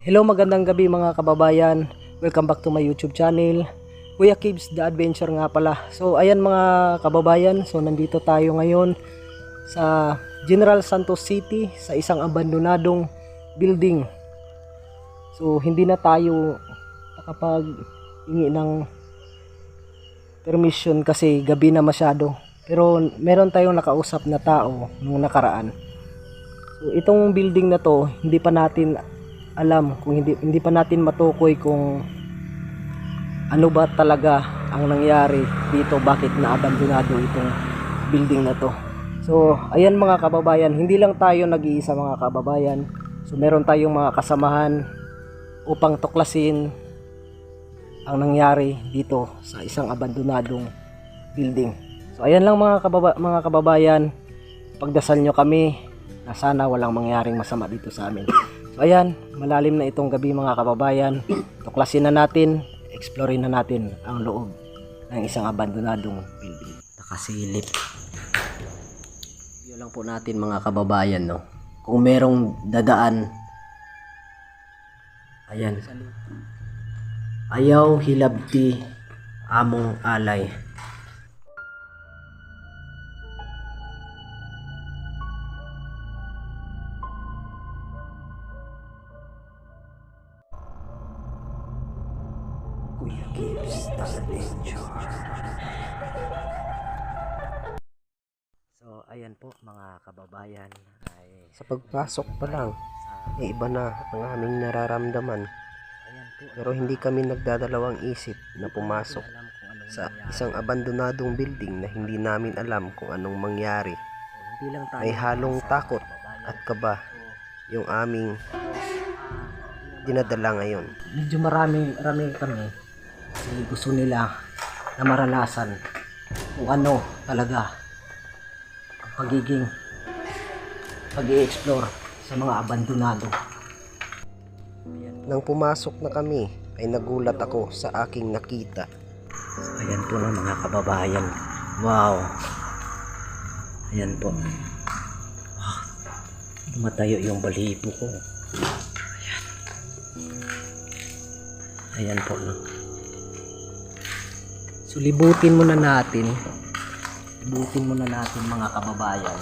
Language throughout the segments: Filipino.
Hello, magandang gabi mga kababayan. Welcome back to my YouTube channel. Kuya Kibs The Adventure nga pala. So ayan mga kababayan, so nandito tayo ngayon sa General Santos City sa isang abandonadong building. So hindi na tayo nakapag-hingi ng permission kasi gabi na masyado. Pero meron tayong nakausap na tao nung nakaraan. So itong building na to, hindi pa natin alam, kung hindi pa natin matukoy kung ano ba talaga ang nangyari dito, bakit naabandonado itong building na to. So ayan mga kababayan, hindi lang tayo nag-iisa mga kababayan. So meron tayong mga kasamahan upang tuklasin ang nangyari dito sa isang abandonadong building. So ayan lang mga kababayan, pagdasal nyo kami na sana walang mangyaring masama dito sa amin. So ayan, malalim na itong gabi mga kababayan. Tuklasin na natin, explorein na natin ang loob ng isang abandonadong building. Nakasilip. Yun lang po natin mga kababayan, no? Kung merong dadaan, ayan. Ayaw hilabti among alay. Kuya Kibs The Adventure. So ayan po mga kababayan, ay Sa pagpasok pa lang, iba na ang aming nararamdaman. ayan po, Pero hindi kami nagdadalawang isip na pumasok alam kung anong sa nangyari. isang abandonadong building na hindi namin alam kung anong mangyari. So, hindi lang tayo May halong nag-iisa, takot kababayan. at kaba So, yung aming dinadala ngayon. medyo marami kami kasi gusto nila na maranasan kung ano talaga ang pag-i-explore sa mga abandonado. Nang pumasok na kami, ay nagulat ako sa aking nakita. Ayan po ng mga kababayan. Wow. Ayan po. Ah, matayo yung balibo ko. Ayan po. No. So libutin muna natin mga kababayan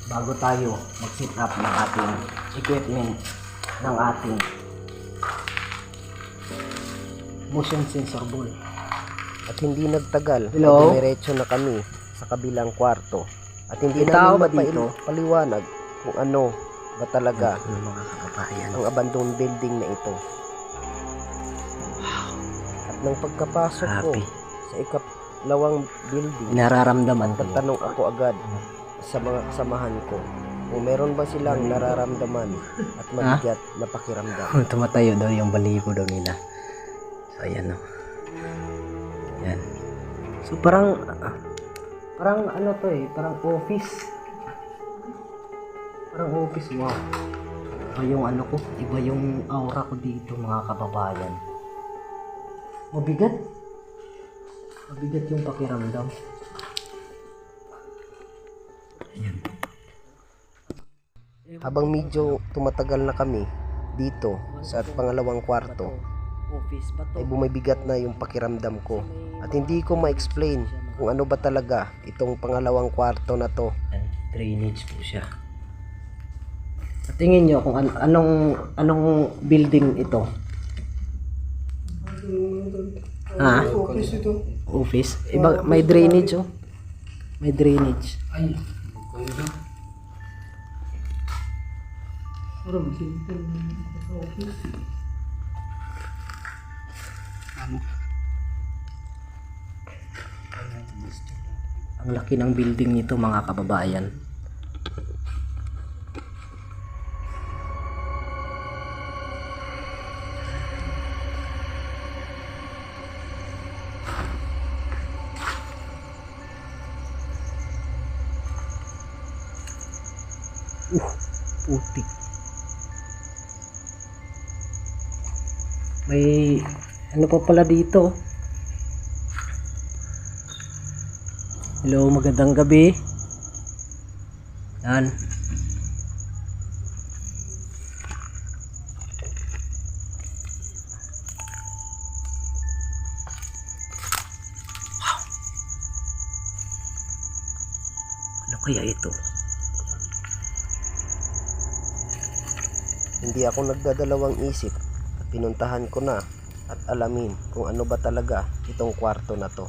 bago tayo mag-set up ng ating equipment, ng ating motion sensor ball. At hindi nagtagal, Hello? diretso na kami sa kabilang kwarto. At hindi May tao ba namin dito? paliwanag kung ano ba talaga Ano mga kababayan? ang abandoned building na ito. At nang pagkapasok ko Happy. sa ikatlawang building, Nararamdaman ko. nagtanong ako agad sa mga kasamahan ko kung meron ba silang nararamdaman at mabigat na pakiramdam. Tumatayo daw yung balibo daw nila. So ayan o. Yan. So parang ano to eh, parang office. Parang office, wow. Iba yung ano ko, iba yung aura ko dito mga kababayan. Mabigat. Mabigat yung pakiramdam. Ayan. Habang medyo tumatagal na kami dito sa pangalawang kwarto, Office ba to? ay bumibigat na yung pakiramdam ko. At hindi ko ma-explain kung ano ba talaga itong pangalawang kwarto na to. Yan, drainage po siya. Sa tingin nyo kung anong building ito? Ha? Office ito. Office? Iba, may drainage oh. May drainage. Ay, maganda. Parang simple sa office. Ano? Ang laki ng building nito mga kababayan. Putik. May ano pa pala dito? Hello, magandang gabi. Yan. kaya ito? Hindi ako nagdadalawang isip at pinuntahan ko na at alamin kung ano ba talaga itong kwarto na to.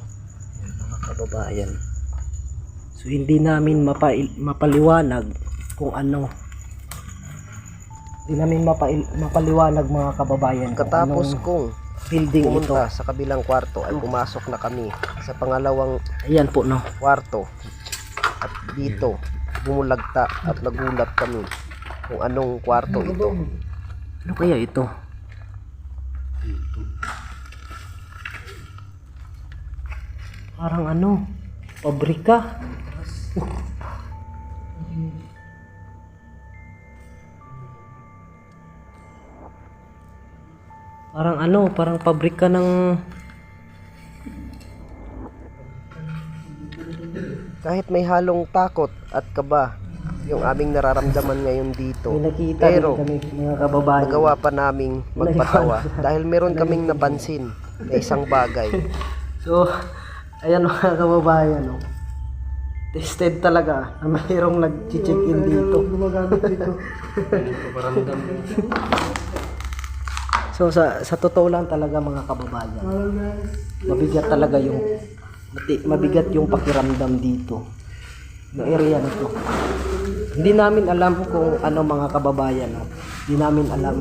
Yan, mga kababayan. So hindi namin mapaliwanag kung ano. Hindi namin mapaliwanag mga kababayan kung Katapos anong kong building ito. pumunta sa kabilang kwarto ay pumasok na kami sa pangalawang Ayan po no. kwarto at dito bumulagta at nagulat kami kung anong kwarto ito. Ano kaya ito? Parang ano, pabrika. Parang ano, parang pabrika ng Kahit may halong takot at kaba yung aming nararamdaman ngayon dito, may nakita pero din kami mga kababayan. nagawa pa naming magpatawa dahil meron kaming napansin na isang bagay. So, ayan mga kababayan, no. Tested talaga na mayroong nag-check-in dito. Paparamdam. So, sa totoo lang talaga mga kababayan, mabigat talaga mabigat yung pakiramdam dito. Yung area na to. Hindi namin alam kung ano mga kababayan, no. Hindi namin alam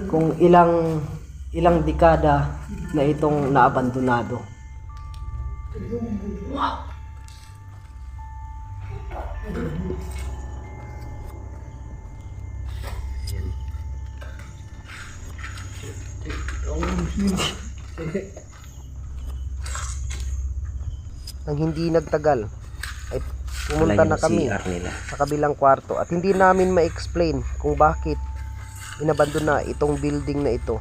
kung ilang dekada na itong naabandonado. Wow. Nang hindi nagtagal ay pumunta na kami nila. sa kabilang kwarto at hindi namin ma-explain kung bakit inabandona itong building na ito.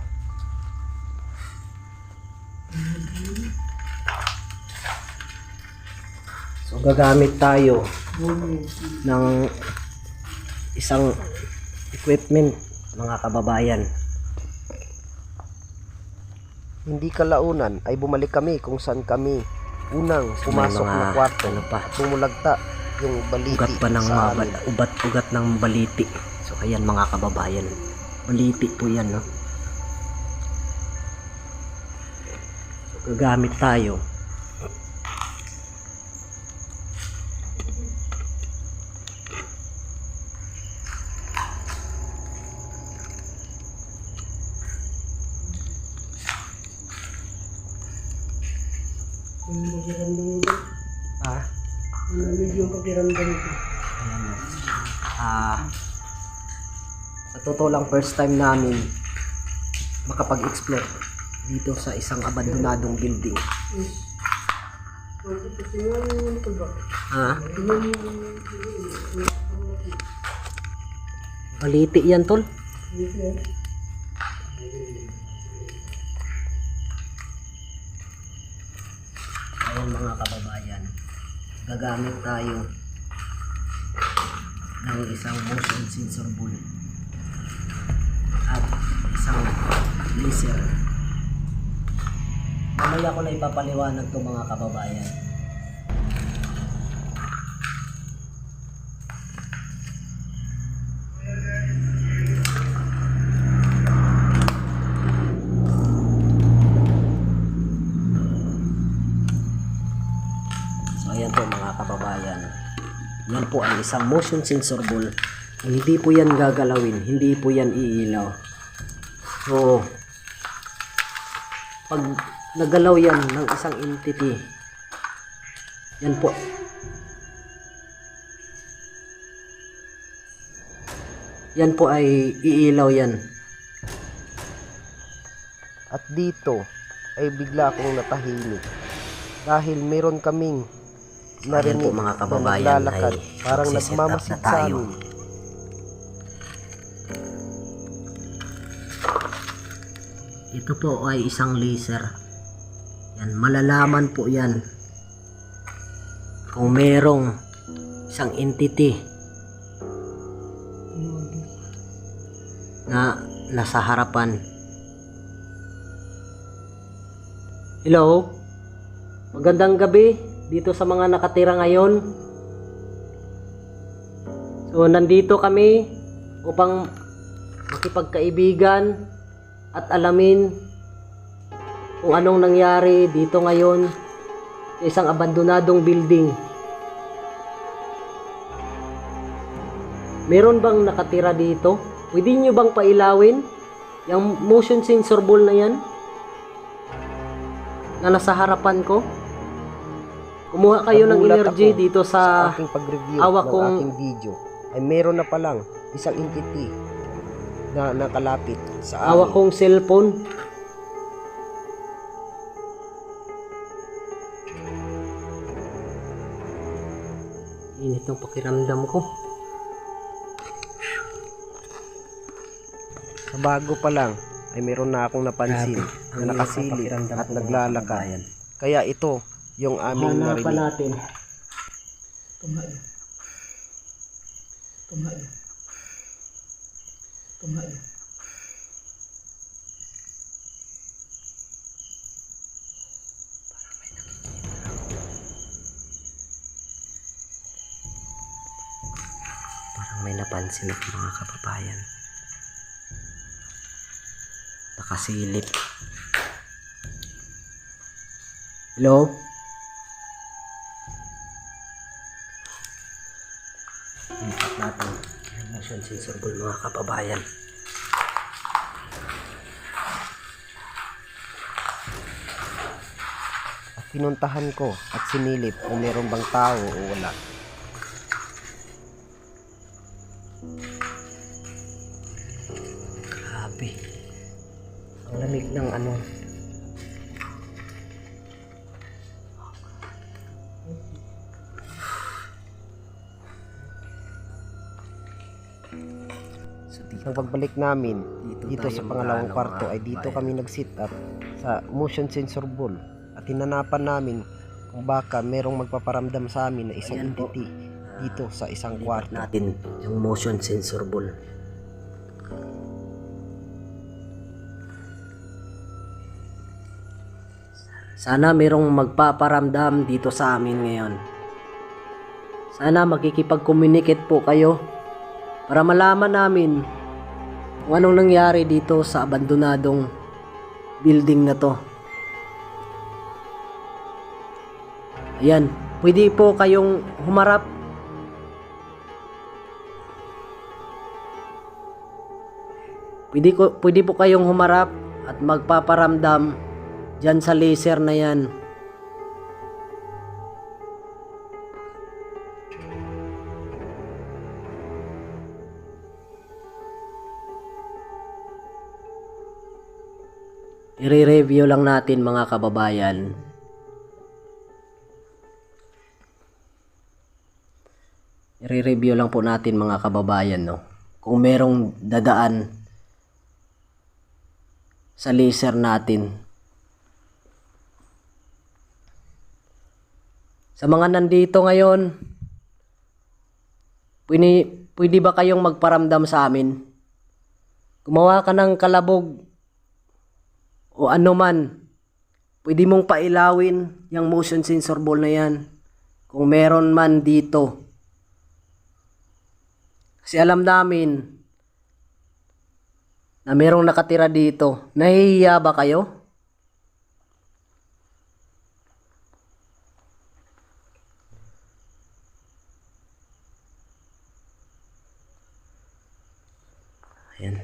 So gagamit tayo ng isang equipment mga kababayan. Hindi kalaunan ay bumalik kami kung saan kami unang pumasok mga na kwarto ano pa, at bumulagta yung baliti ugat pa ng sa amin. ugat ng baliti. So ayan mga kababayan, baliti po yan, no. So gagamit tayo Yung pakiramdam ko. sa totoo lang first time namin makapag-explore dito sa isang abandonadong building. Baliti yan tol. Ayan mga kababayan, gagamit tayo ng isang motion sensor ball at isang laser. Mamaya ko na ipapaliwanag to mga kababayan. So ayan po mga kababayan, yan po ang isang motion sensor ball. Hindi po yan gagalawin, hindi po yan iilaw. So pag nagalaw yan ng isang entity, yan po, yan po ay iilaw yan. At dito ay bigla akong natahimik dahil meron kaming So, ayan po narinig mga na kababayan, naglalakad, ay parang magsiset up nagmamasid na sa tayo. amin. Ito po ay isang laser. Yan, malalaman po yan kung merong isang entity na nasa harapan. Hello? Magandang gabi dito sa mga nakatira ngayon. So nandito kami upang makipagkaibigan at alamin kung anong nangyari dito ngayon sa isang abandonadong building. Meron bang nakatira dito? Pwede nyo bang pailawin yung motion sensor ball na yan na nasa harapan ko? Kumuha kayo ng Nagulat energy ako dito sa aking pag-review hawak ng kong aking video ay meron na palang isang entity na nakalapit sa hawak amin. kong cellphone. Init ng pakiramdam ko. Sa bago pa lang ay meron na akong napansin Grabe. na nakasilip Pakiramdam at ko, naglalakad. kababayan. Kaya ito yung aming Hanapan narinig. natin. Tumayo. Tumayo. Tumayo. Parang may napansin ako mga kababayan. Nakasilip. Hello? Impact natin yung motion sensor ball mga kababayan. At pinuntahan ko at sinilip kung meron bang tao o wala. Grabe. Ang lamig ng ano. So, Ang pagbalik namin dito tayo sa pangalawang mag-ano, kwarto mga ay dito kababayan. kami nag-sit up sa motion sensor ball at hinanapan namin kung baka merong magpaparamdam sa amin na isang Ayan po. entity dito sa isang Lipat kwarto. natin yung motion sensor ball. Sana merong magpaparamdam dito sa amin ngayon. Sana makikipag-communicate po kayo para malaman namin kung anong nangyari dito sa abandonadong building na to. Ayan, pwede po kayong humarap. Pwede po kayong humarap at magpaparamdam dyan sa laser na yan. I-review lang natin mga kababayan. I-review lang po natin mga kababayan, no. Kung merong dadaan sa laser natin. Sa mga nandito ngayon, pwede ba kayong magparamdam sa amin? Gumawa ka ng kalabog o ano man, pwede mong pailawin yung motion sensor ball na yan. Kung meron man dito. Kasi alam namin na merong nakatira dito. Nahihiya ba kayo? Ayan.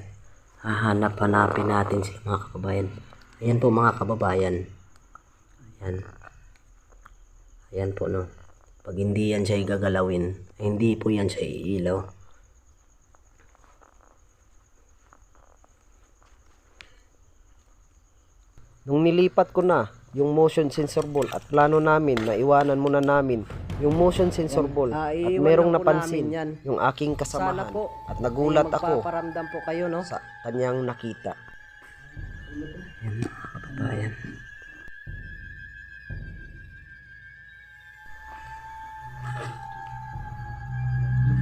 Hanapin natin sila mga kababayan. Ayan po mga kababayan. Ayan. Ayan po no. Pag hindi yan siya igagalawin, hindi po yan siya iilaw. Nung nilipat ko na yung motion sensor ball at plano namin na iwanan muna namin yung motion sensor ball at iiwan merong na po napansin namin yan. yung aking kasamahan Sana po at nagulat ako magpaparamdam po kayo, no? sa kanyang nakita. Ayan mga kababayan.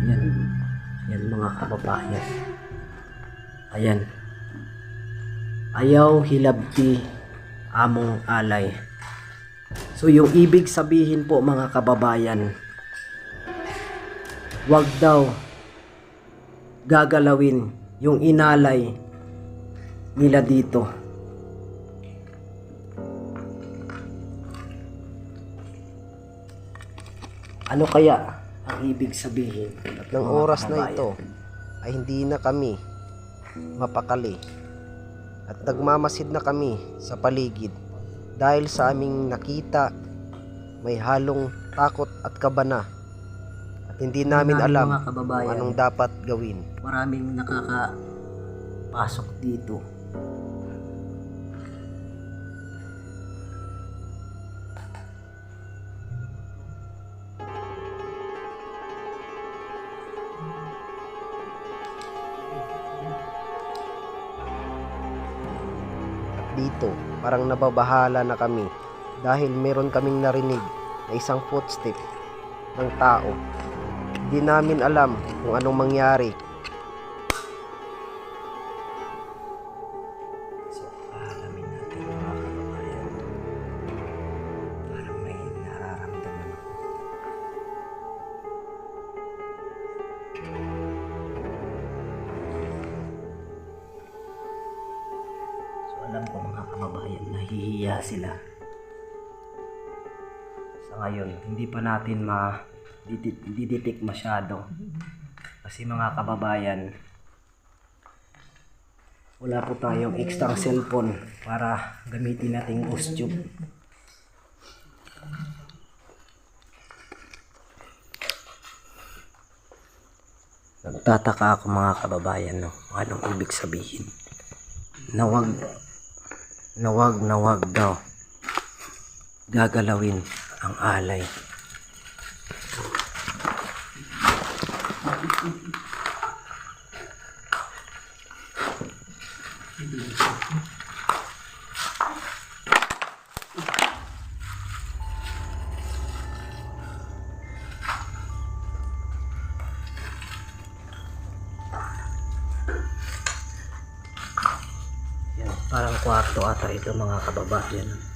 Ayan. Ayan mga kababayan. Ayan. Ayaw hilabti among alay. So yung ibig sabihin po mga kababayan, wag daw gagalawin yung inalay nila dito. Ano kaya ang ibig sabihin? At ng mga oras na kababayan? ito ay hindi na kami mapakali at nagmamasid na kami sa paligid dahil sa aming nakita may halong takot at kaba na at hindi namin alam mga kung kababayan, anong dapat gawin. maraming nakakapasok dito. At dito parang nababahala na kami dahil meron kaming narinig na isang footstep ng tao. Hindi namin alam kung anong mangyari. So, alamin natin mga kababayan. Parang may nararamdaman ako. So, alam ko mga kababayan, nahihiya sila. Sa ngayon, hindi pa natin diditik masyado. Kasi mga kababayan, wala po tayong extra cellphone para gamitin nating ghost tube. Nagtataka ako mga kababayan, no? Anong ibig sabihin? Nawag daw gagalawin ang alay. Yan, parang kwarto ata ito mga kababayan.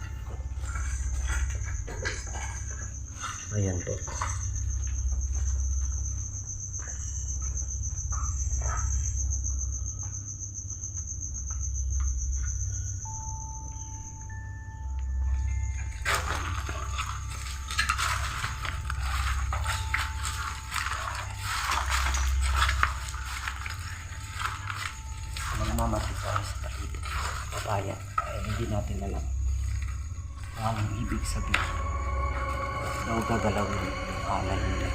Ayan po. Magmamasid tayo sa paligid kababayan, kaya hindi natin alam kung anong ibig sabihin daw gagalawin yung alay nila.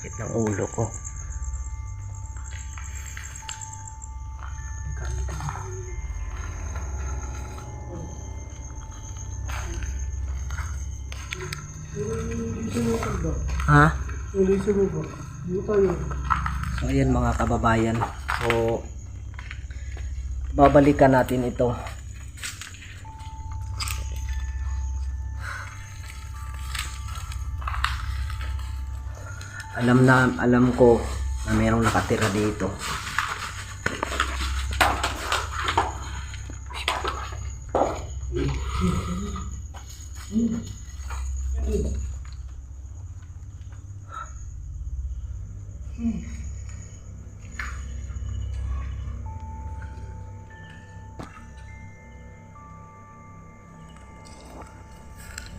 Sakit ng ulo ko. Ha? So ayan mga kababayan. So babalikan natin ito. Alam ko na mayroong nakatira dito.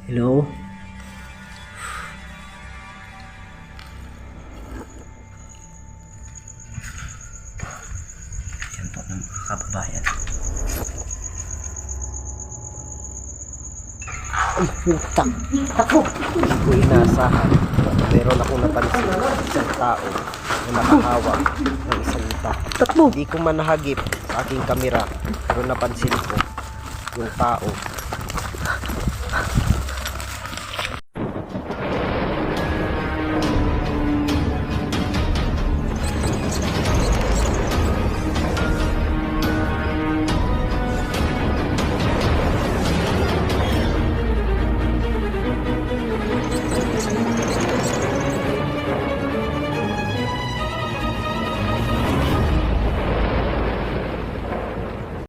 Hello? Yan po ng mga kababayan. Ay, putang! Takbo! Hindi ko inaasahan na meron akong napansin isang tao na nakahawak ng isang ita. Takbo! Hindi ko man nahagip sa aking kamera pero napansin ko yung tao